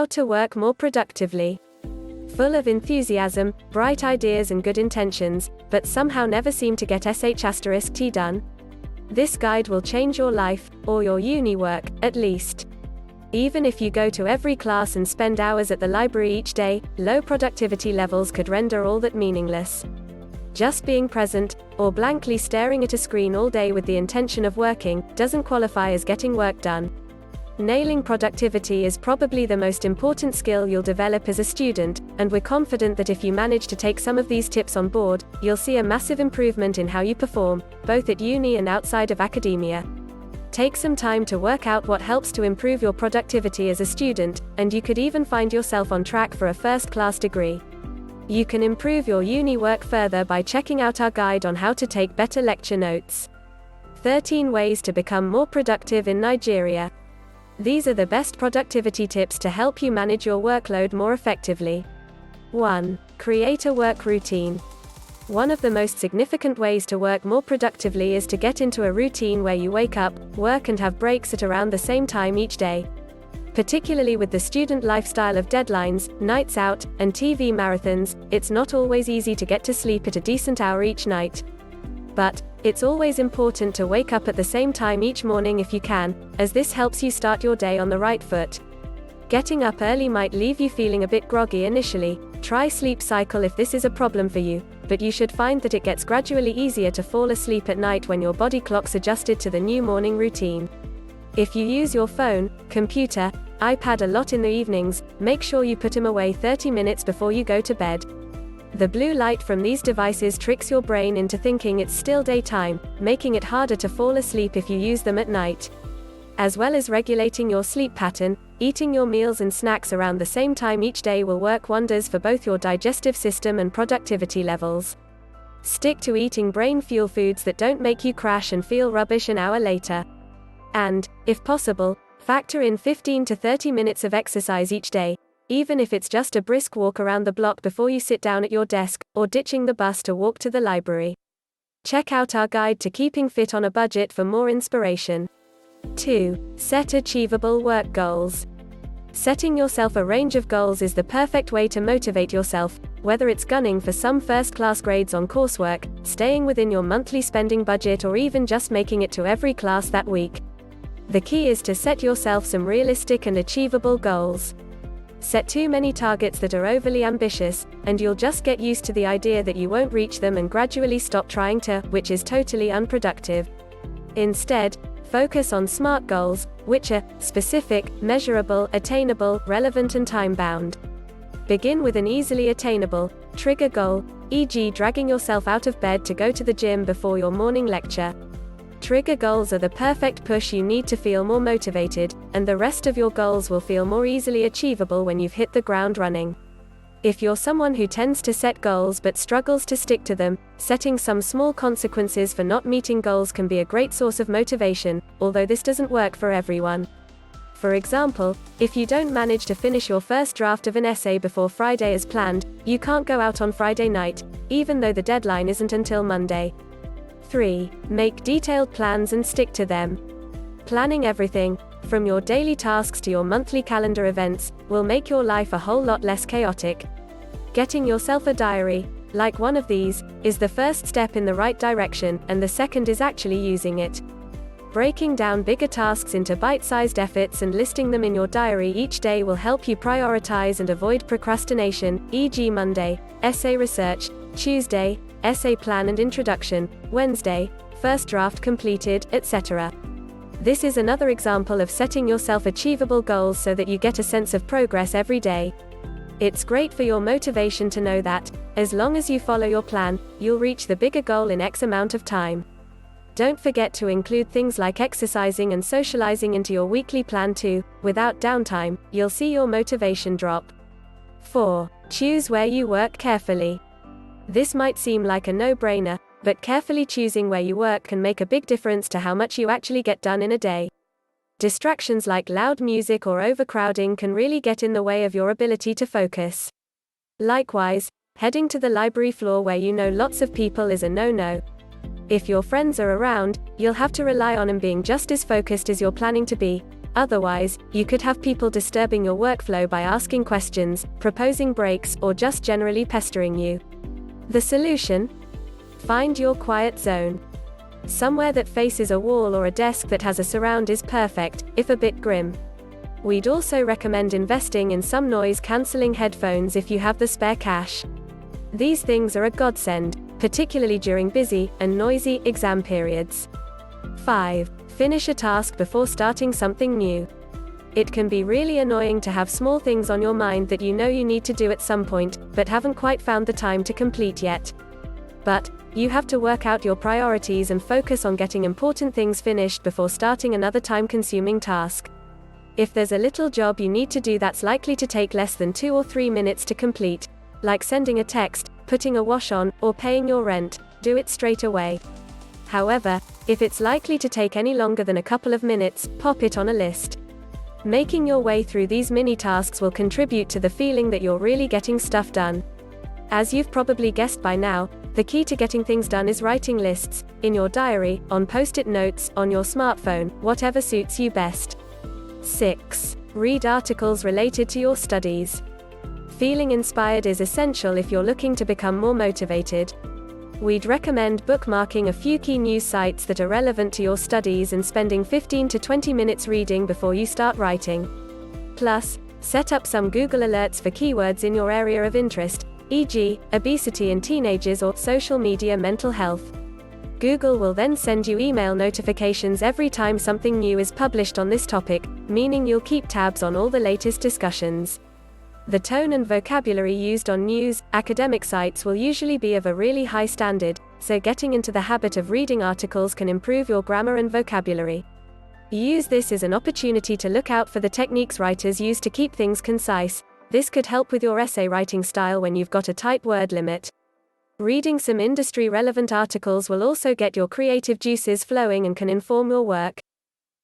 How to work more productively. Full of enthusiasm, bright ideas and good intentions, but somehow never seem to get sh*t done? This guide will change your life, or your uni work, at least. Even if you go to every class and spend hours at the library each day, low productivity levels could render all that meaningless. Just being present, or blankly staring at a screen all day with the intention of working, doesn't qualify as getting work done. Nailing productivity is probably the most important skill you'll develop as a student, and we're confident that if you manage to take some of these tips on board, you'll see a massive improvement in how you perform, both at uni and outside of academia. Take some time to work out what helps to improve your productivity as a student, and you could even find yourself on track for a first-class degree. You can improve your uni work further by checking out our guide on how to take better lecture notes. 13 ways to become more productive in Nigeria. These are the best productivity tips to help you manage your workload more effectively. 1. Create a work routine. One of the most significant ways to work more productively is to get into a routine where you wake up, work and have breaks at around the same time each day. Particularly with the student lifestyle of deadlines, nights out, and TV marathons, it's not always easy to get to sleep at a decent hour each night. But it's always important to wake up at the same time each morning if you can, as this helps you start your day on the right foot. Getting up early might leave you feeling a bit groggy initially. Try Sleep Cycle if this is a problem for you, but you should find that it gets gradually easier to fall asleep at night when your body clock's adjusted to the new morning routine. If you use your phone, computer, iPad a lot in the evenings, make sure you put them away 30 minutes before you go to bed. The blue light from these devices tricks your brain into thinking it's still daytime, making it harder to fall asleep if you use them at night. As well as regulating your sleep pattern, eating your meals and snacks around the same time each day will work wonders for both your digestive system and productivity levels. Stick to eating brain fuel foods that don't make you crash and feel rubbish an hour later. And, if possible, factor in 15 to 30 minutes of exercise each day, even if it's just a brisk walk around the block before you sit down at your desk, or ditching the bus to walk to the library. Check out our guide to keeping fit on a budget for more inspiration. 2. Set achievable work goals. Setting yourself a range of goals is the perfect way to motivate yourself, whether it's gunning for some first-class grades on coursework, staying within your monthly spending budget, or even just making it to every class that week. The key is to set yourself some realistic and achievable goals. Set too many targets that are overly ambitious, and you'll just get used to the idea that you won't reach them and gradually stop trying to, which is totally unproductive. Instead, focus on SMART goals, which are specific, measurable, attainable, relevant and time-bound. Begin with an easily attainable, trigger goal, e.g. dragging yourself out of bed to go to the gym before your morning lecture. Trigger goals are the perfect push you need to feel more motivated, and the rest of your goals will feel more easily achievable when you've hit the ground running. If you're someone who tends to set goals but struggles to stick to them, setting some small consequences for not meeting goals can be a great source of motivation, although this doesn't work for everyone. For example, if you don't manage to finish your first draft of an essay before Friday as planned, you can't go out on Friday night, even though the deadline isn't until Monday. 3. Make detailed plans and stick to them. Planning everything, from your daily tasks to your monthly calendar events, will make your life a whole lot less chaotic. Getting yourself a diary, like one of these, is the first step in the right direction, and the second is actually using it. Breaking down bigger tasks into bite-sized efforts and listing them in your diary each day will help you prioritize and avoid procrastination, e.g. Monday, essay research; Tuesday, essay plan and introduction; Wednesday, first draft completed, etc. This is another example of setting yourself achievable goals so that you get a sense of progress every day. It's great for your motivation to know that, as long as you follow your plan, you'll reach the bigger goal in X amount of time. Don't forget to include things like exercising and socializing into your weekly plan too. Without downtime, you'll see your motivation drop. 4. Choose where you work carefully. This might seem like a no-brainer, but carefully choosing where you work can make a big difference to how much you actually get done in a day. Distractions like loud music or overcrowding can really get in the way of your ability to focus. Likewise, heading to the library floor where you know lots of people is a no-no. If your friends are around, you'll have to rely on them being just as focused as you're planning to be. Otherwise, you could have people disturbing your workflow by asking questions, proposing breaks, or just generally pestering you. The solution? Find your quiet zone. Somewhere that faces a wall or a desk that has a surround is perfect, if a bit grim. We'd also recommend investing in some noise-cancelling headphones if you have the spare cash. These things are a godsend, particularly during busy and noisy exam periods. 5. Finish a task before starting something new. It can be really annoying to have small things on your mind that you know you need to do at some point, but haven't quite found the time to complete yet. But you have to work out your priorities and focus on getting important things finished before starting another time-consuming task. If there's a little job you need to do that's likely to take less than 2 or 3 minutes to complete, like sending a text, putting a wash on, or paying your rent, do it straight away. However, if it's likely to take any longer than a couple of minutes, pop it on a list. Making your way through these mini-tasks will contribute to the feeling that you're really getting stuff done. As you've probably guessed by now, the key to getting things done is writing lists, in your diary, on post-it notes, on your smartphone, whatever suits you best. 6. Read articles related to your studies. Feeling inspired is essential if you're looking to become more motivated. We'd recommend bookmarking a few key news sites that are relevant to your studies and spending 15 to 20 minutes reading before you start writing. Plus, set up some Google alerts for keywords in your area of interest, e.g., obesity in teenagers or social media mental health. Google will then send you email notifications every time something new is published on this topic, meaning you'll keep tabs on all the latest discussions. The tone and vocabulary used on news, academic sites will usually be of a really high standard, so getting into the habit of reading articles can improve your grammar and vocabulary. Use this as an opportunity to look out for the techniques writers use to keep things concise. This could help with your essay writing style when you've got a tight word limit. Reading some industry-relevant articles will also get your creative juices flowing and can inform your work.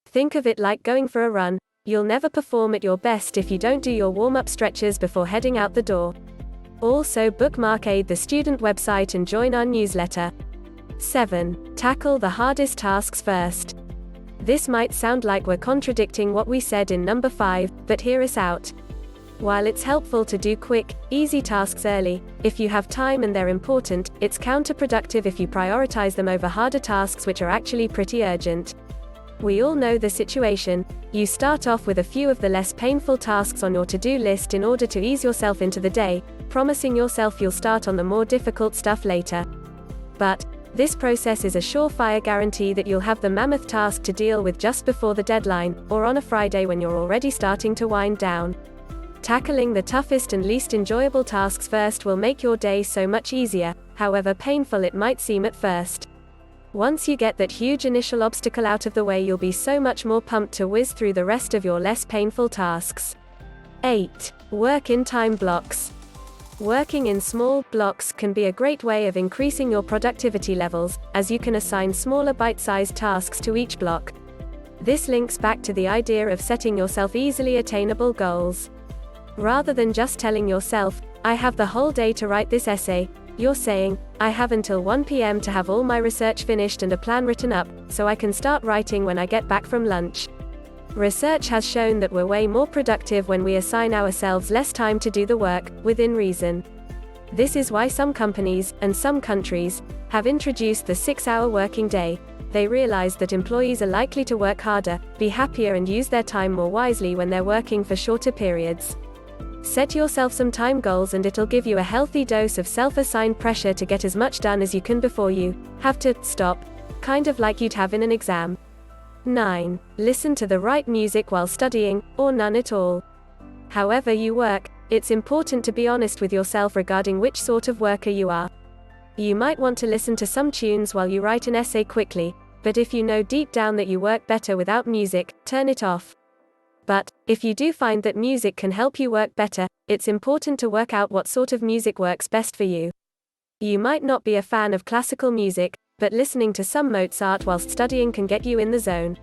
Think of it like going for a run. You'll never perform at your best if you don't do your warm-up stretches before heading out the door. Also, bookmark Aid the Student website and join our newsletter. 7. Tackle the hardest tasks first. This might sound like we're contradicting what we said in number 5, but hear us out. While it's helpful to do quick, easy tasks early, if you have time and they're important, it's counterproductive if you prioritize them over harder tasks which are actually pretty urgent. We all know the situation. You start off with a few of the less painful tasks on your to-do list in order to ease yourself into the day, promising yourself you'll start on the more difficult stuff later. But this process is a surefire guarantee that you'll have the mammoth task to deal with just before the deadline, or on a Friday when you're already starting to wind down. Tackling the toughest and least enjoyable tasks first will make your day so much easier, however painful it might seem at first. Once you get that huge initial obstacle out of the way, you'll be so much more pumped to whiz through the rest of your less painful tasks. 8. Work in time blocks. Working in small blocks can be a great way of increasing your productivity levels, as you can assign smaller bite-sized tasks to each block. This links back to the idea of setting yourself easily attainable goals. Rather than just telling yourself, I have the whole day to write this essay, you're saying, I have until 1 p.m. to have all my research finished and a plan written up, so I can start writing when I get back from lunch. Research has shown that we're way more productive when we assign ourselves less time to do the work, within reason. This is why some companies, and some countries, have introduced the 6-hour working day. They realize that employees are likely to work harder, be happier and use their time more wisely when they're working for shorter periods. Set yourself some time goals and it'll give you a healthy dose of self-assigned pressure to get as much done as you can before you have to stop, kind of like you'd have in an exam. 9. Listen to the right music while studying, or none at all. However you work, it's important to be honest with yourself regarding which sort of worker you are. You might want to listen to some tunes while you write an essay quickly, but if you know deep down that you work better without music, turn it off. But if you do find that music can help you work better, it's important to work out what sort of music works best for you. You might not be a fan of classical music, but listening to some Mozart whilst studying can get you in the zone.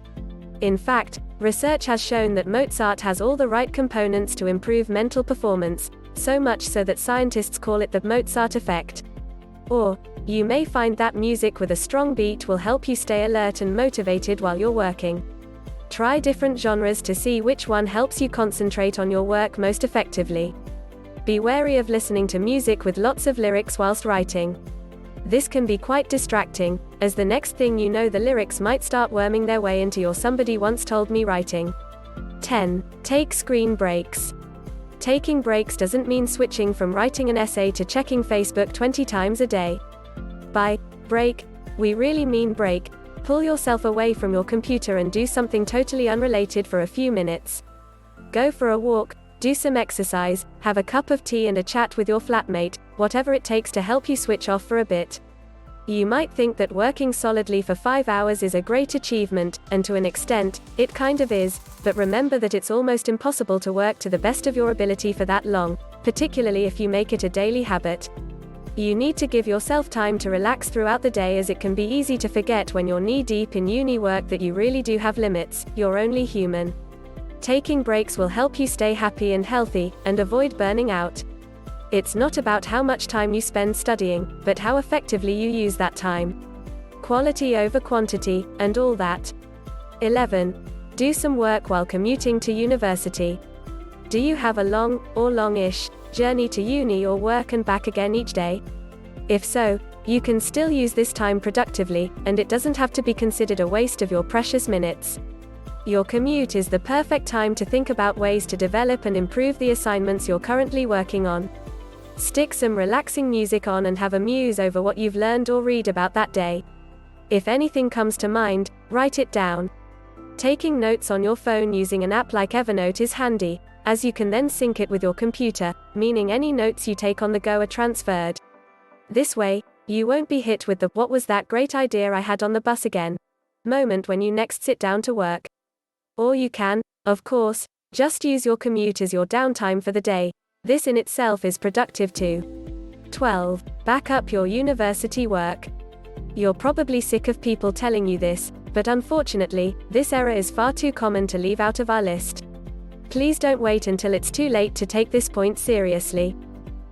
In fact, research has shown that Mozart has all the right components to improve mental performance, so much so that scientists call it the Mozart effect. Or, you may find that music with a strong beat will help you stay alert and motivated while you're working. Try different genres to see which one helps you concentrate on your work most effectively. Be wary of listening to music with lots of lyrics whilst writing. This can be quite distracting, as the next thing you know the lyrics might start worming their way into your "somebody once told me" writing. 10. Take screen breaks. Taking breaks doesn't mean switching from writing an essay to checking Facebook 20 times a day. By break, we really mean break. Pull yourself away from your computer and do something totally unrelated for a few minutes. Go for a walk, do some exercise, have a cup of tea and a chat with your flatmate, whatever it takes to help you switch off for a bit. You might think that working solidly for 5 hours is a great achievement, and to an extent, it kind of is, but remember that it's almost impossible to work to the best of your ability for that long, particularly if you make it a daily habit. You need to give yourself time to relax throughout the day, as it can be easy to forget when you're knee-deep in uni work that you really do have limits. You're only human. Taking breaks will help you stay happy and healthy, and avoid burning out. It's not about how much time you spend studying, but how effectively you use that time. Quality over quantity, and all that. 11. Do some work while commuting to university. Do you have a long, or long-ish, journey to uni or work and back again each day? If so, you can still use this time productively, and it doesn't have to be considered a waste of your precious minutes. Your commute is the perfect time to think about ways to develop and improve the assignments you're currently working on. Stick some relaxing music on and have a muse over what you've learned or read about that day. If anything comes to mind, write it down. Taking notes on your phone using an app like Evernote is handy, as you can then sync it with your computer, meaning any notes you take on the go are transferred. This way, you won't be hit with the "what was that great idea I had on the bus again" moment when you next sit down to work. Or you can, of course, just use your commute as your downtime for the day. This in itself is productive too. 12. Back up your university work. You're probably sick of people telling you this, but unfortunately, this error is far too common to leave out of our list. Please don't wait until it's too late to take this point seriously.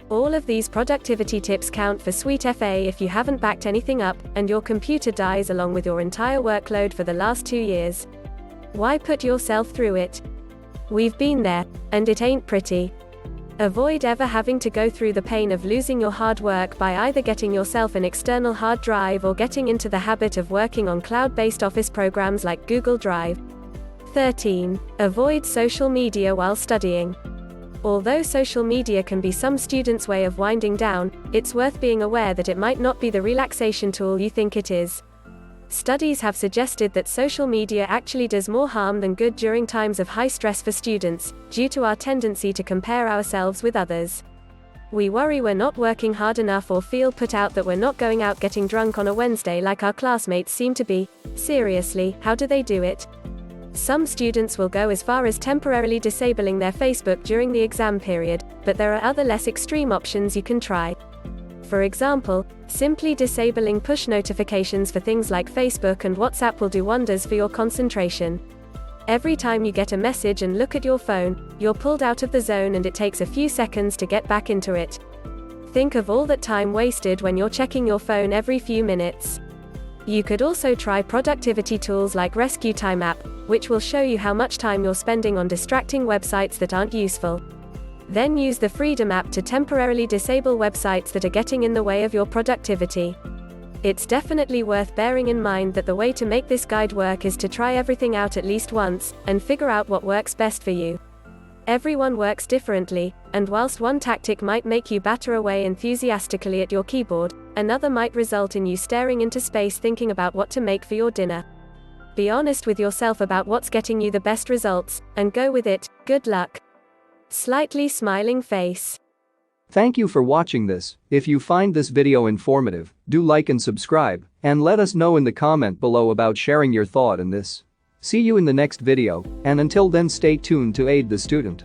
All of these productivity tips count for Sweet FA if you haven't backed anything up, and your computer dies along with your entire workload for the last 2 years. Why put yourself through it? We've been there, and it ain't pretty. Avoid ever having to go through the pain of losing your hard work by either getting yourself an external hard drive or getting into the habit of working on cloud-based office programs like Google Drive. 13. Avoid social media while studying. Although social media can be some students' way of winding down, it's worth being aware that it might not be the relaxation tool you think it is. Studies have suggested that social media actually does more harm than good during times of high stress for students, due to our tendency to compare ourselves with others. We worry we're not working hard enough or feel put out that we're not going out getting drunk on a Wednesday like our classmates seem to be. Seriously, how do they do it? Some students will go as far as temporarily disabling their Facebook during the exam period, but there are other less extreme options you can try. For example, simply disabling push notifications for things like Facebook and WhatsApp will do wonders for your concentration. Every time you get a message and look at your phone, you're pulled out of the zone and it takes a few seconds to get back into it. Think of all that time wasted when you're checking your phone every few minutes. You could also try productivity tools like Rescue Time app, which will show you how much time you're spending on distracting websites that aren't useful. Then use the Freedom app to temporarily disable websites that are getting in the way of your productivity. It's definitely worth bearing in mind that the way to make this guide work is to try everything out at least once, and figure out what works best for you. Everyone works differently, and whilst one tactic might make you batter away enthusiastically at your keyboard, another might result in you staring into space thinking about what to make for your dinner. Be honest with yourself about what's getting you the best results, and go with it. Good luck. Slightly smiling face. Thank you for watching this. If you find this video informative, do like and subscribe, and let us know in the comment below about sharing your thought in this. See you in the next video, and until then stay tuned to aid the student.